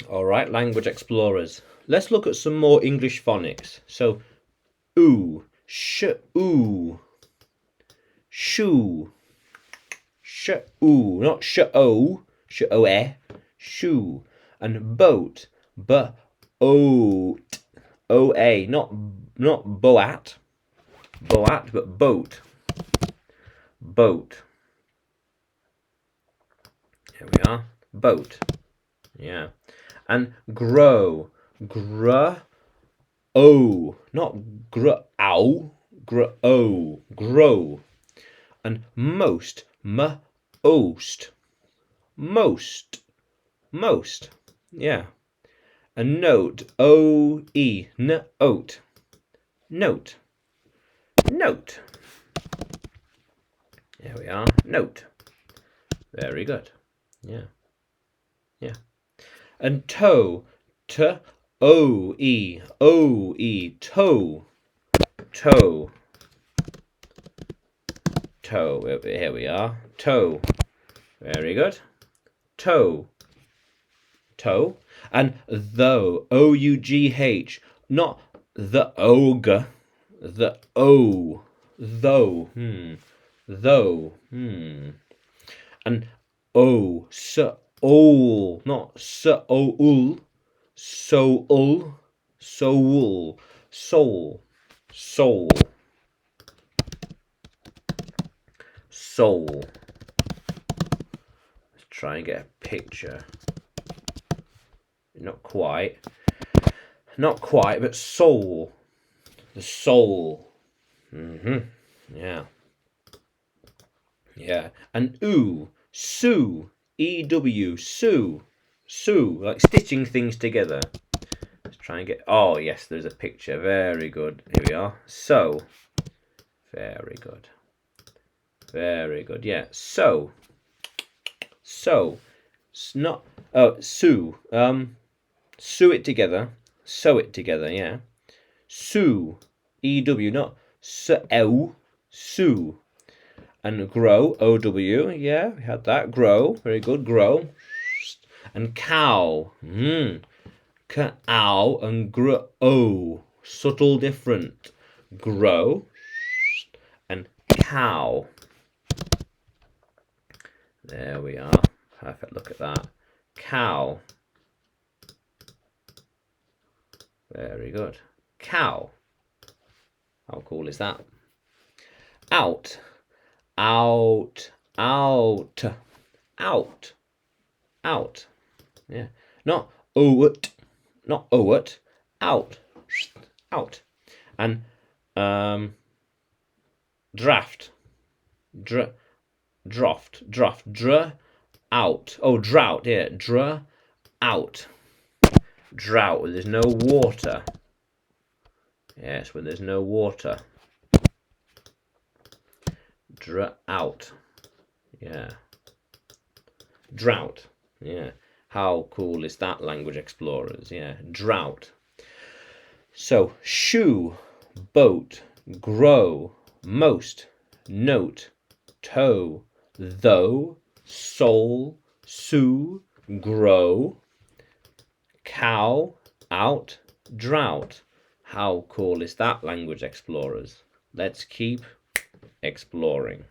All right, language explorers. Let's look at some more English phonics. So, ooh, ooh, shoe, ooh, not o, o-e, shoe, and boat, oat, o-a, not boat, but boat, boat. Here we are, boat. Yeah, and grow, oh, not ow, grow, and most, oast, most, yeah, and note, o-e, note, note, note. There we are, note. Very good. Yeah, yeah. And toe, o-e, toe, toe, toe. Here we are, toe. Very good. Toe, toe. And though, o-u-g-h, not the ogre, the o, though, though, and o, so-ol, not so-ol, so-ul, soul, soul, soul, soul. Let's try and get a picture. Not quite, but soul, the soul. Yeah, yeah. And ooh, sue, E-W, sue, like stitching things together. Let's try and get, oh yes, there's a picture. Very good. Here we are. So, very good. Very good. Yeah. So, not, sue, sew it together, yeah. Sue, E-W, not sew, sue. And grow, O-W, yeah, we had that, grow, very good, grow. And cow, cow and grow, subtle different. Grow and cow. There we are, perfect, look at that. Cow. Very good. Cow. How cool is that? Out. Out. Out. Out. Out. Yeah. Not owt. Not owt. Out. Out. And draft. Draft. Out. Oh, drought. Yeah. Out. Drought, where there's no water. Yes, where there's no water. Drought. Yeah. Drought. Yeah. How cool is that, language explorers? Yeah. Drought. So, shoe, boat, grow, most, note, toe, though, soul, sue, grow, cow, out, drought. How cool is that, language explorers? Let's keep exploring.